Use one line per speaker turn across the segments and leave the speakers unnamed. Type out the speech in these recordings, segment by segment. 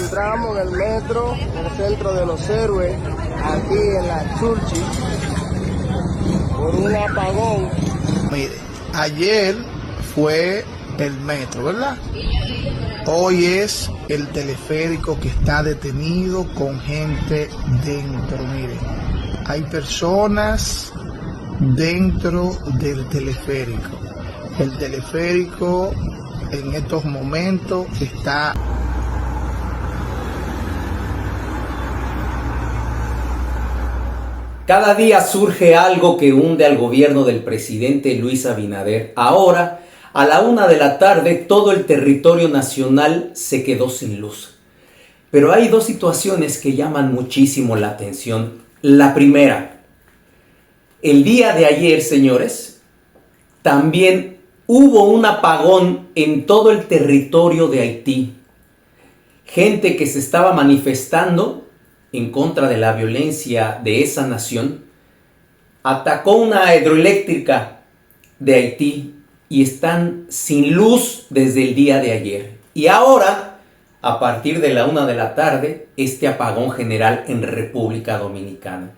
encontramos en el metro, en el centro de los héroes, aquí en la Churchill, por un apagón.
Mire, ayer fue el metro, ¿verdad? Hoy es el teleférico que está detenido con gente dentro. Mire, hay personas dentro del teleférico. El teleférico en estos momentos está...
Cada día surge algo que hunde al gobierno del presidente Luis Abinader. Ahora, a la 1 de la tarde, todo el territorio nacional se quedó sin luz. Pero hay dos situaciones que llaman muchísimo la atención. La primera, el día de ayer, señores, también hubo un apagón en todo el territorio de Haití. Gente que se estaba manifestando en contra de la violencia de esa nación, atacó una hidroeléctrica de Haití y están sin luz desde el día de ayer. Y ahora, a partir de la 1 de la tarde, este apagón general en República Dominicana.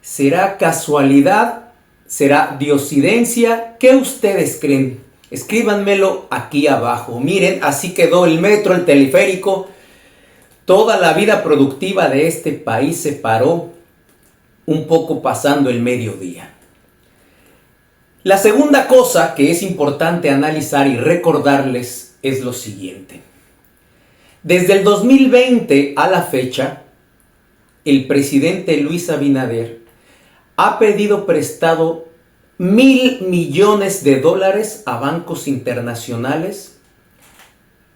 ¿Será casualidad? ¿Será diosidencia? ¿Qué ustedes creen? Escríbanmelo aquí abajo. Miren, así quedó el metro, el teleférico. Toda la vida productiva de este país se paró un poco pasando el mediodía. La segunda cosa que es importante analizar y recordarles es lo siguiente. Desde el 2020 a la fecha, el presidente Luis Abinader ha pedido prestado $1,000 millones a bancos internacionales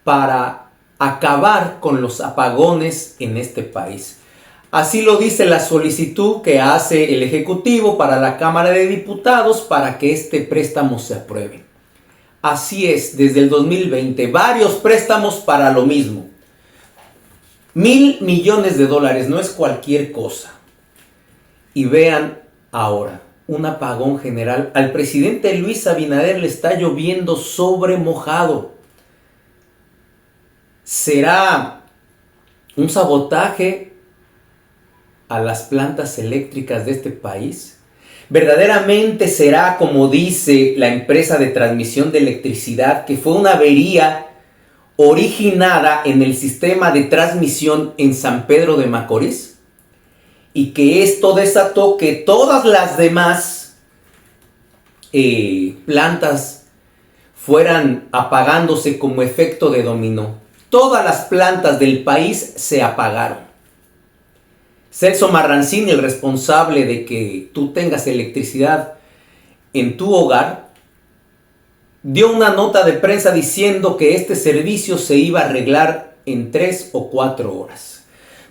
para acabar con los apagones en este país. Así lo dice la solicitud que hace el Ejecutivo para la Cámara de Diputados para que este préstamo se apruebe. Así es, desde el 2020, varios préstamos para lo mismo. $1,000 millones, no es cualquier cosa. Y vean ahora, un apagón general. Al presidente Luis Abinader le está lloviendo sobre mojado. ¿Será un sabotaje a las plantas eléctricas de este país? ¿Verdaderamente será, como dice la empresa de transmisión de electricidad, que fue una avería originada en el sistema de transmisión en San Pedro de Macorís? Y que esto desató que todas las demás plantas fueran apagándose como efecto de dominó. Todas las plantas del país se apagaron. Celso Marrancini, el responsable de que tú tengas electricidad en tu hogar, dio una nota de prensa diciendo que este servicio se iba a arreglar en 3 o 4 horas.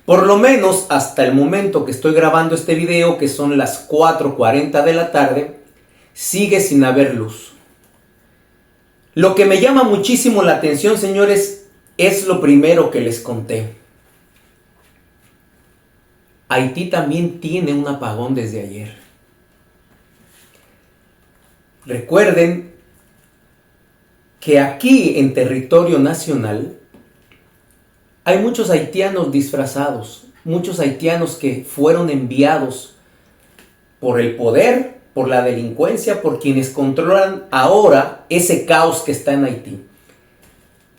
Por lo menos hasta el momento que estoy grabando este video, que son las 4:40 de la tarde, sigue sin haber luz. Lo que me llama muchísimo la atención, señores, es lo primero que les conté. Haití también tiene un apagón desde ayer. Recuerden que aquí en territorio nacional hay muchos haitianos disfrazados, muchos haitianos que fueron enviados por el poder, por la delincuencia, por quienes controlan ahora ese caos que está en Haití.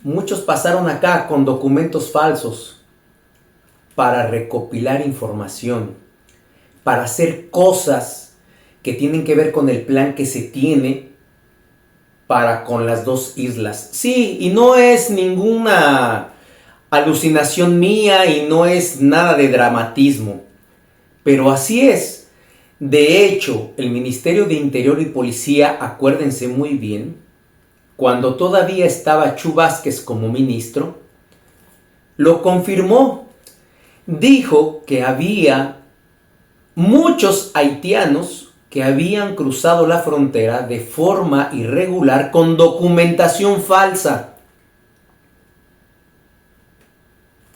Muchos pasaron acá con documentos falsos para recopilar información, para hacer cosas que tienen que ver con el plan que se tiene para con las dos islas. Sí, y no es ninguna alucinación mía y no es nada de dramatismo, pero así es. De hecho, el Ministerio de Interior y Policía, acuérdense muy bien, cuando todavía estaba Chu Vázquez como ministro, lo confirmó. Dijo que había muchos haitianos que habían cruzado la frontera de forma irregular con documentación falsa.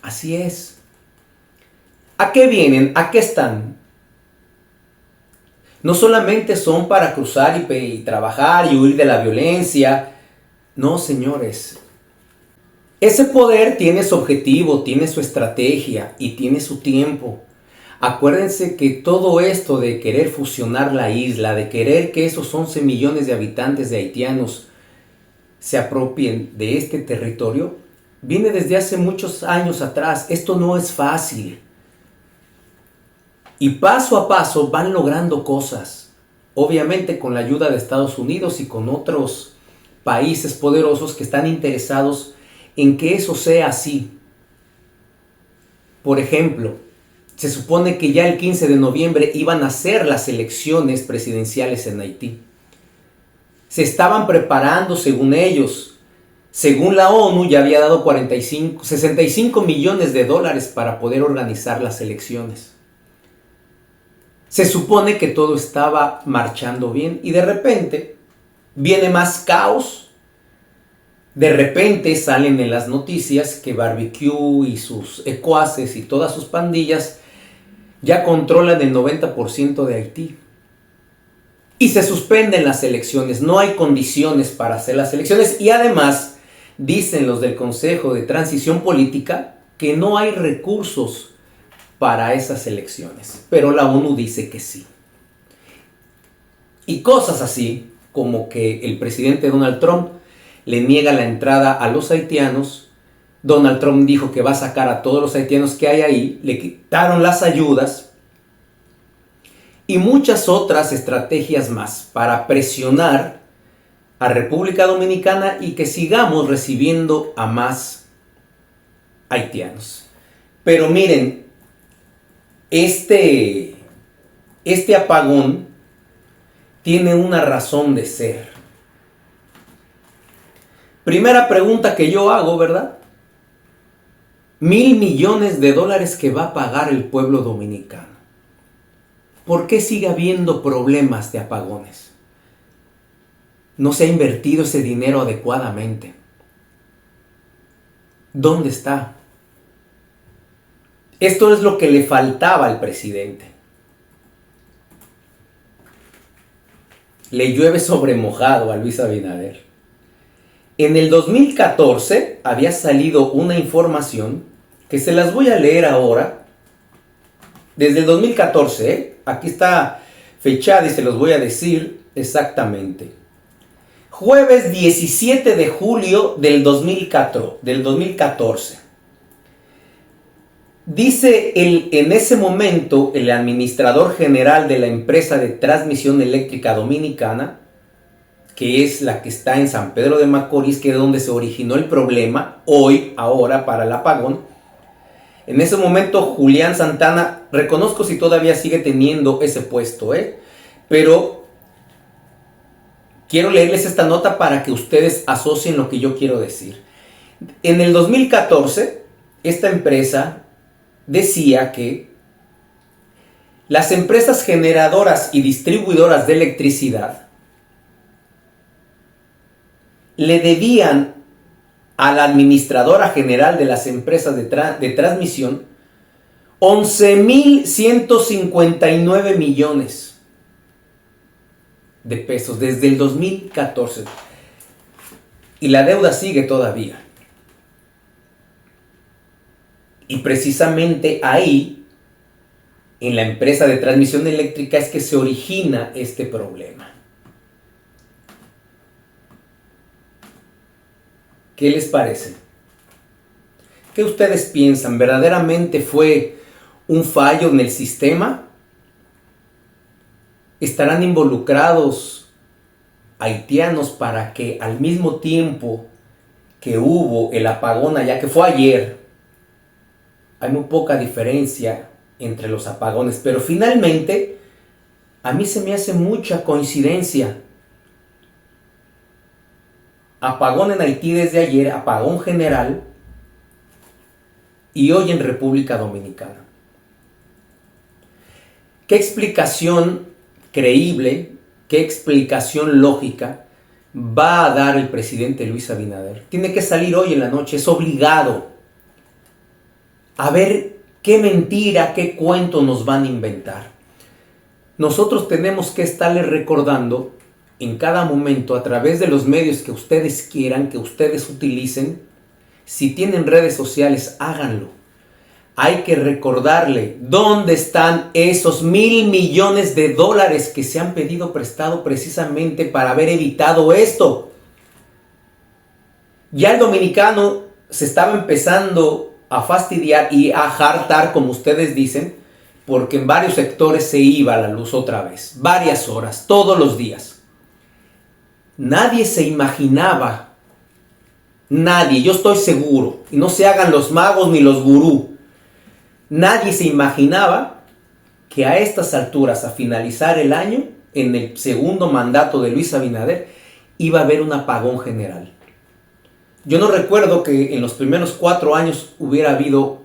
Así es. ¿A qué vienen? ¿A qué están? No solamente son para cruzar y trabajar y huir de la violencia. No, señores. Ese poder tiene su objetivo, tiene su estrategia y tiene su tiempo. Acuérdense que todo esto de querer fusionar la isla, de querer que esos 11 millones de habitantes de haitianos se apropien de este territorio, viene desde hace muchos años atrás. Esto no es fácil. Y paso a paso van logrando cosas. Obviamente con la ayuda de Estados Unidos y con otros países poderosos que están interesados en que eso sea así. Por ejemplo, se supone que ya el 15 de noviembre iban a ser las elecciones presidenciales en Haití. Se estaban preparando según ellos. Según la ONU ya había dado 65 millones de dólares para poder organizar las elecciones. Se supone que todo estaba marchando bien y de repente viene más caos. De repente salen en las noticias que Barbecue y sus ecuaces y todas sus pandillas ya controlan el 90% de Haití. Y se suspenden las elecciones, no hay condiciones para hacer las elecciones y además dicen los del Consejo de Transición Política que no hay recursos para esas elecciones, pero la ONU dice que sí. Y cosas así como que el presidente Donald Trump le niega la entrada a los haitianos. Donald Trump dijo que va a sacar a todos los haitianos que hay ahí, le quitaron las ayudas y muchas otras estrategias más para presionar a República Dominicana y que sigamos recibiendo a más haitianos. Pero miren, este apagón tiene una razón de ser. Primera pregunta que yo hago, ¿verdad? 1.000 millones de dólares que va a pagar el pueblo dominicano. ¿Por qué sigue habiendo problemas de apagones? No se ha invertido ese dinero adecuadamente. ¿Dónde está? Esto es lo que le faltaba al presidente. Le llueve sobre mojado a Luis Abinader. En el 2014 había salido una información que se las voy a leer ahora. Desde el 2014, aquí está fechada y se los voy a decir exactamente. Jueves 17 de julio del 2014. Dice en ese momento el administrador general de la empresa de transmisión eléctrica dominicana, que es la que está en San Pedro de Macorís, que es donde se originó el problema, ahora para el apagón. En ese momento Julián Santana, reconozco si todavía sigue teniendo ese puesto, pero quiero leerles esta nota para que ustedes asocien lo que yo quiero decir. En el 2014, esta empresa decía que las empresas generadoras y distribuidoras de electricidad le debían a la administradora general de las empresas de transmisión 11.159 millones de pesos desde el 2014. Y la deuda sigue todavía. Y precisamente ahí, en la empresa de transmisión eléctrica, es que se origina este problema. ¿Qué les parece? ¿Qué ustedes piensan? ¿Verdaderamente fue un fallo en el sistema? ¿Estarán involucrados haitianos para que al mismo tiempo que hubo el apagón allá, que fue ayer, hay muy poca diferencia entre los apagones, pero finalmente a mí se me hace mucha coincidencia? Apagón en Haití desde ayer, apagón general, y hoy en República Dominicana. ¿Qué explicación creíble, qué explicación lógica va a dar el presidente Luis Abinader? Tiene que salir hoy en la noche, es obligado a ver qué mentira, qué cuento nos van a inventar. Nosotros tenemos que estarles recordando en cada momento, a través de los medios que ustedes quieran, que ustedes utilicen, Si tienen redes sociales, háganlo. Hay que recordarle dónde están esos $1,000 millones que se han pedido prestado precisamente para haber evitado esto. Ya el dominicano se estaba empezando a fastidiar y a hartar, como ustedes dicen, porque en varios sectores se iba la luz otra vez, varias horas, todos los días. Nadie se imaginaba, nadie, yo estoy seguro, y no se hagan los magos ni los gurú, nadie se imaginaba que a estas alturas, a finalizar el año, en el segundo mandato de Luis Abinader, iba a haber un apagón general. Yo no recuerdo que en los primeros 4 años hubiera habido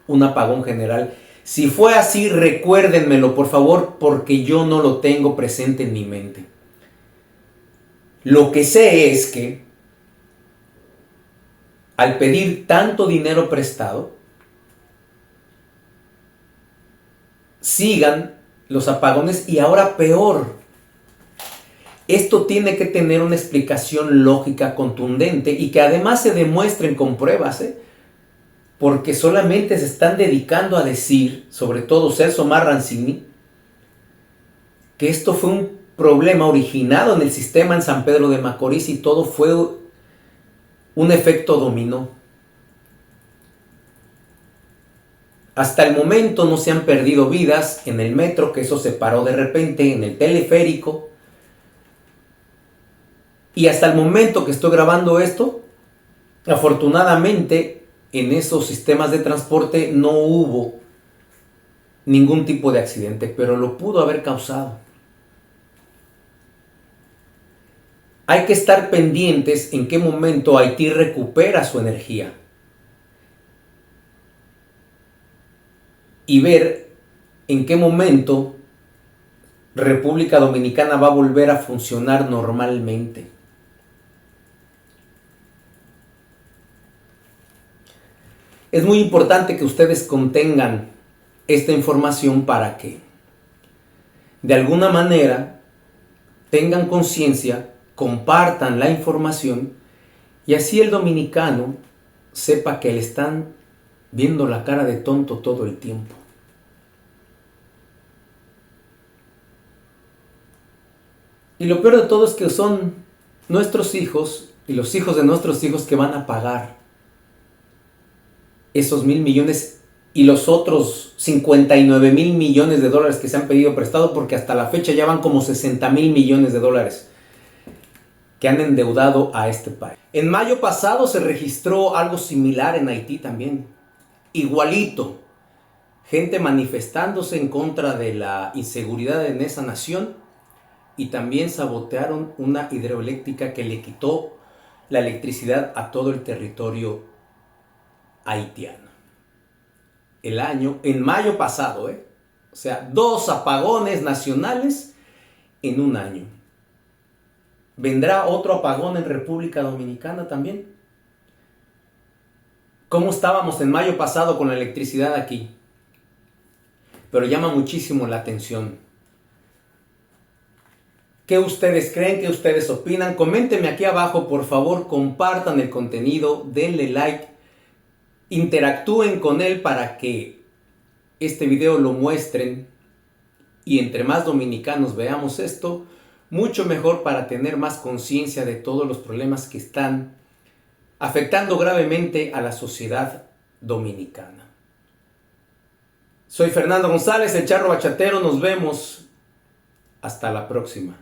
un apagón general. Si fue así, recuérdenmelo, por favor, porque yo no lo tengo presente en mi mente. Lo que sé es que al pedir tanto dinero prestado, sigan los apagones y ahora peor. Esto tiene que tener una explicación lógica, contundente y que además se demuestren con pruebas, porque solamente se están dedicando a decir, sobre todo Celso Marrancini, que esto fue un problema originado en el sistema en San Pedro de Macorís y todo fue un efecto dominó. Hasta el momento no se han perdido vidas en el metro, que eso se paró de repente, en el teleférico. Y hasta el momento que estoy grabando esto, afortunadamente en esos sistemas de transporte no hubo ningún tipo de accidente, pero lo pudo haber causado. Hay que estar pendientes en qué momento Haití recupera su energía y ver en qué momento República Dominicana va a volver a funcionar normalmente. Es muy importante que ustedes contengan esta información para que, de alguna manera, tengan conciencia, compartan la información y así el dominicano sepa que le están viendo la cara de tonto todo el tiempo. Y lo peor de todo es que son nuestros hijos y los hijos de nuestros hijos que van a pagar esos $1,000 millones y los otros $59,000 millones que se han pedido prestado, porque hasta la fecha ya van como $60,000 millones que han endeudado a este país. En mayo pasado se registró algo similar en Haití también, igualito, gente manifestándose en contra de la inseguridad en esa nación y también sabotearon una hidroeléctrica que le quitó la electricidad a todo el territorio haitiano. En mayo pasado, o sea, 2 apagones nacionales en un año. ¿Vendrá otro apagón en República Dominicana también? ¿Cómo estábamos en mayo pasado con la electricidad aquí? Pero llama muchísimo la atención. ¿Qué ustedes creen? ¿Qué ustedes opinan? Coméntenme aquí abajo, por favor, compartan el contenido, denle like, interactúen con él para que este video lo muestren y entre más dominicanos veamos esto, mucho mejor para tener más conciencia de todos los problemas que están afectando gravemente a la sociedad dominicana. Soy Fernando González, el Charro Bachatero, nos vemos hasta la próxima.